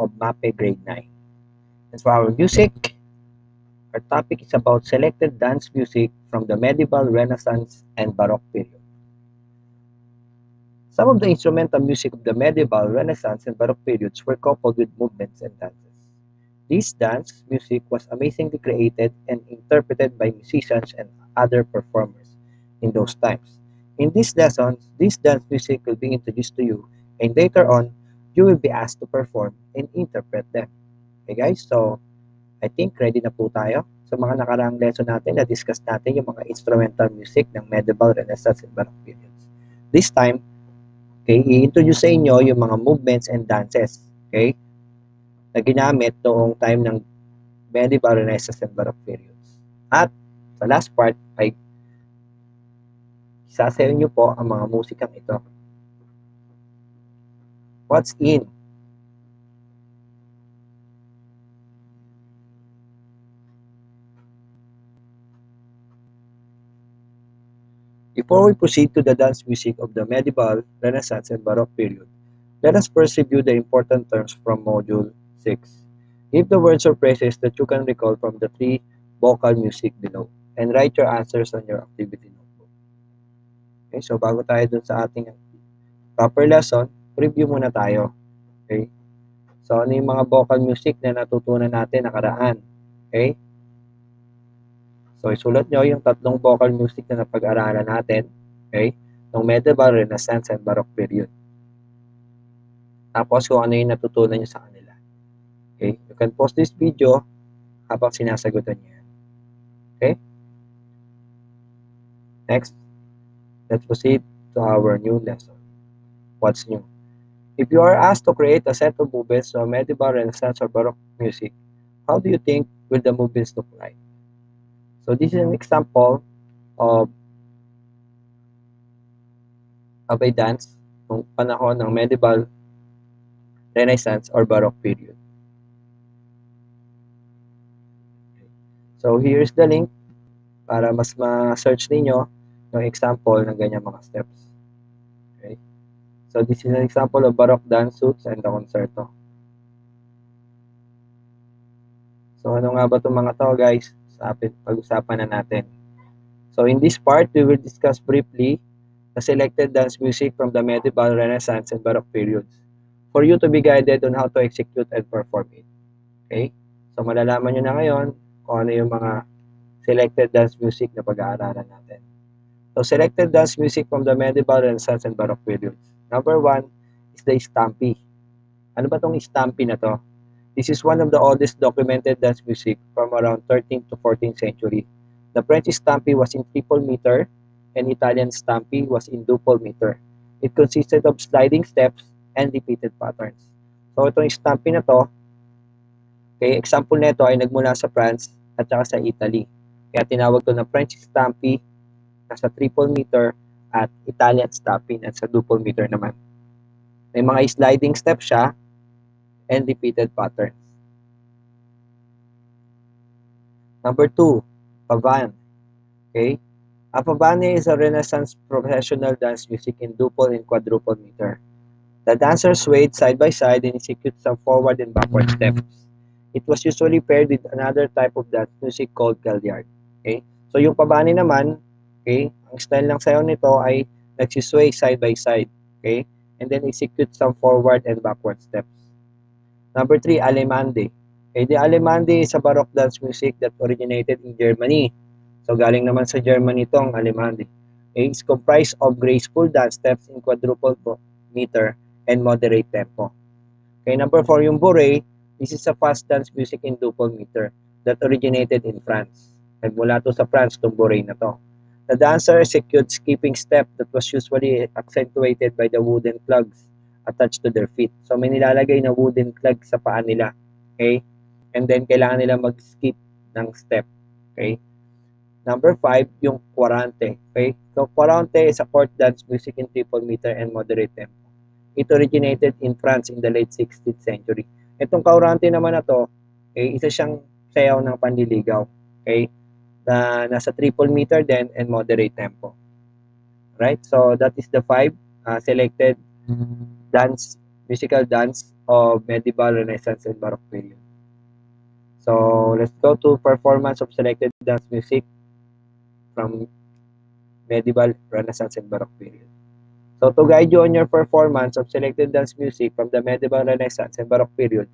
of MAPE Grade 9. And for our music, our topic is about selected dance music from the medieval, Renaissance, and Baroque period. Some of the instrumental music of the medieval, Renaissance, and Baroque periods were coupled with movements and dances. This dance music was amazingly created and interpreted by musicians and other performers in those times. In these lessons, this dance music will be introduced to you, and later on, you will be asked to perform and interpret them. Okay guys, so I think ready na po tayo. Sa mga nakaraang lesson natin, na-discuss natin yung mga instrumental music ng medieval, Renaissance, and Baroque periods. This time, okay, i-introduce sa inyo yung mga movements and dances, okay, na ginamit noong time ng medieval, Renaissance, and Baroque periods. At sa last part ay isasayaw nyo po ang mga musikang ito. What's in? Before we proceed to the dance music of the medieval, Renaissance, and Baroque period, let us first review the important terms from Module 6. Give the words or phrases that you can recall from the three vocal music below, and write your answers on your activity notebook. Okay, so bago tayo dun sa ating proper lesson, review muna tayo. Okay? So, ano yung mga vocal music na natutunan natin nakaraan? Okay? So, isulat nyo yung tatlong vocal music na napag-aralan natin, okay, ng medieval, Renaissance, and Baroque period. Tapos, kung ano yung natutunan nyo sa kanila. Okay? You can pause this video habang sinasagutan nyo yan. Okay? Next, let's proceed to our new lesson. What's new? If you are asked to create a set of movements of medieval, Renaissance, or Baroque music, how do you think will the movements look like? So this is an example of a dance ng panahon ng medieval, Renaissance, or Baroque period. So here's the link para mas ma-search ninyo yung example ng ganyan mga steps. Okay? So this is an example of Baroque dance suits and the concerto. So ano nga ba itong mga to guys? Pag-usapan na natin. So in this part, we will discuss briefly the selected dance music from the medieval, Renaissance, and Baroque periods for you to be guided on how to execute and perform it. Okay? So malalaman nyo na ngayon kung ano yung mga selected dance music na pag-aaralan natin. So selected dance music from the medieval, Renaissance, and Baroque periods. Number 1 is the Stampy. Ano ba itong Stampy na to? This is one of the oldest documented dance music from around 13th to 14th century. The French Stampy was in triple meter and Italian Stampy was in duple meter. It consisted of sliding steps and repeated patterns. So itong Stampy na to, okay, example nito ay nagmula sa France at saka sa Italy. Kaya tinawag to na French Stampy na sa triple meter at Italian Stampy na sa duple meter naman. May mga sliding steps siya and repeated patterns. Number 2, Pavane. Okay? A Pavane is a Renaissance professional dance music in duple and quadruple meter. The dancers swayed side by side and execute some forward and backward steps. It was usually paired with another type of dance music called Galliard. Okay? So yung Pavane naman, okay, ang style ng sayaw nito ay nagsisway side by side. Okay? And then execute some forward and backward steps. Number 3, Allemande. Okay, the Allemande is a Baroque dance music that originated in Germany. So galing naman sa Germany itong Allemande. Okay, it's comprised of graceful dance steps in quadruple meter and moderate tempo. Okay, number 4, yung Bourrée. This is a fast dance music in duple meter that originated in France. Nagmula to sa France itong Bourrée na to. The dancer executes skipping step that was usually accentuated by the wooden plugs attached to their feet. So may nilalagay na wooden plug sa paa nila. Okay? And then kailangan nila mag-skip ng step. Okay? Number 5, yung Quarante. Okay? So Quarante is a court dance music in triple meter and moderate tempo. It originated in France in the late 16th century. Itong Quarante naman na to, okay, isa siyang sayaw ng panliligaw. Okay? Na nasa triple meter din and moderate tempo. Right? So that is the 5 selected musical dance of medieval, Renaissance, and Baroque period. So let's go to performance of selected dance music from medieval, Renaissance, and Baroque period. So to guide you on your performance of selected dance music from the medieval, Renaissance, and Baroque periods,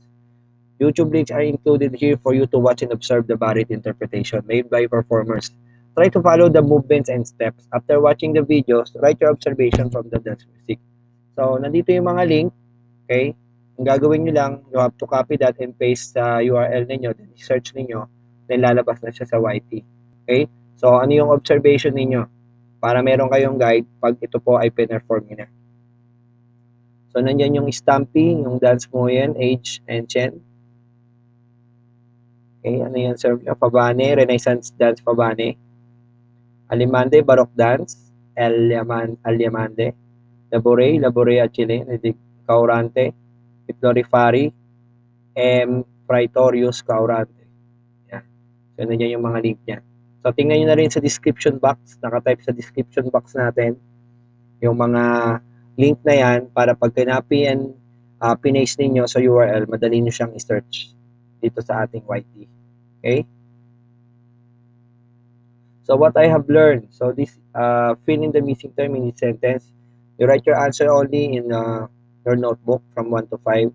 YouTube links are included here for you to watch and observe the varied interpretation made by performers. Try to follow the movements and steps. After watching the videos, write your observation from the dance music. So, nandito yung mga link. Okay? Ang gagawin nyo lang, you have to copy that and paste sa URL ninyo. Then, search ninyo. Then, lalabas na siya sa YT. Okay? So, ano yung observation ninyo? Para meron kayong guide pag ito po ay pinerform nyo na. So, nandyan yung stamping, yung dance mo yan, age and chen. Okay, ano yan, sir? Pabane, Renaissance dance Pabane. Alimande, Baroque dance. Alimande. Labore at Chile. Caurante. Florifari. Praetorius Caurante. Yan. So, nandiyan yung mga link niya. So, tingnan nyo na rin sa description box. Nakatype sa description box natin yung mga link na yan para pag kinapi and pinaste ninyo sa URL, madali nyo siyang i-search dito sa ating YT. Okay? So what I have learned, so this fill in the missing term in this sentence. You write your answer only in your notebook from 1 to 5.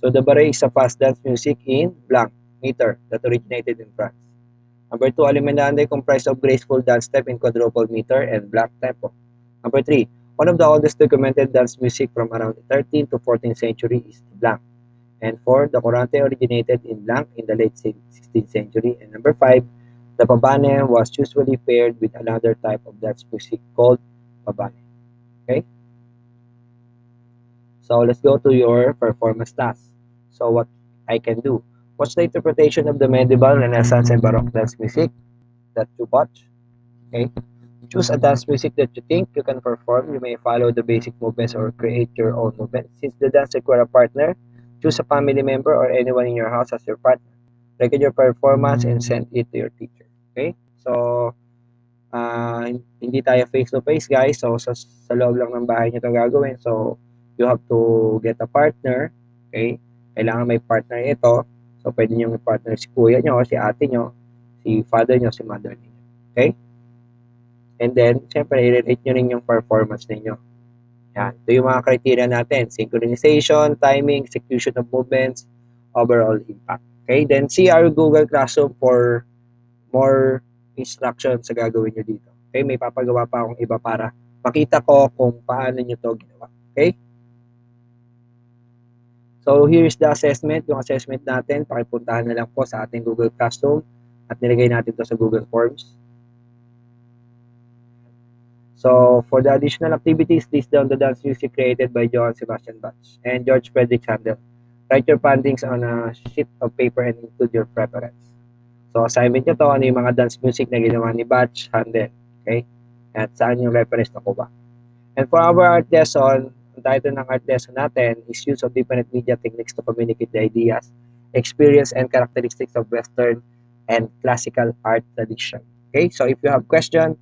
So the barre is a fast dance music in blank meter that originated in France. Number 2, Alimandande comprised of graceful dance step in quadruple meter and blank tempo. Number 3, one of the oldest documented dance music from around the 13th to 14th century is blank. And 4, the Corante originated in blank in the late 16th century. And number 5, the pabane was usually paired with another type of dance music called pabane. Okay? So let's go to your performance task. So what I can do. What's the interpretation of the medieval, Renaissance, and Baroque dance music that you watch? Okay? Choose a dance music that you think you can perform. You may follow the basic movements or create your own movement. Since the dance requires a partner, choose a family member or anyone in your house as your partner. Record your performance and send it to your teacher. Okay? So, hindi tayo face-to-face guys. So, sa loob lang ng bahay nyo ito gagawin. So, you have to get a partner. Okay? Kailangan may partner ito. So, pwede nyo may partner si kuya nyo, si ate nyo, si father nyo, si mother nyo. Okay? And then, syempre, i-rate nyo rin yung performance ninyo. Yan. Ito yung mga criteria natin. Synchronization, timing, execution of movements, overall impact. Okay? Then, see our Google Classroom for more instructions sa gagawin nyo dito. Okay? May papagawa pa akong iba para makita ko kung paano nyo to ginawa. Okay? So, here is the assessment. Yung assessment natin, pakipuntahan na lang po sa ating Google Classroom at nilagay natin to sa Google Forms. So, for the additional activities, list down the dance music created by Johann Sebastian Bach and George Frederick Handel. Write your findings on a sheet of paper and include your preference. So, assignment nyo to, ano yung mga dance music na ginawa ni Bach, Handel. Okay? At saan yung reference na kuha. And for our art lesson, ang title ng art lesson natin is use of different media techniques to communicate the ideas, experience, and characteristics of Western and classical art tradition. Okay? So, if you have questions,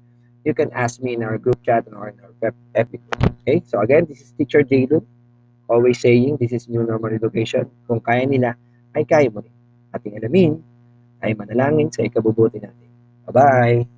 you can ask me in our group chat or in our FB. Okay? So again, this is Teacher Jaylu, always saying this is new normal education. Kung kaya nila, ay kaya mo rin. Ating alamin ay manalangin sa ikabubuti natin. Bye-bye!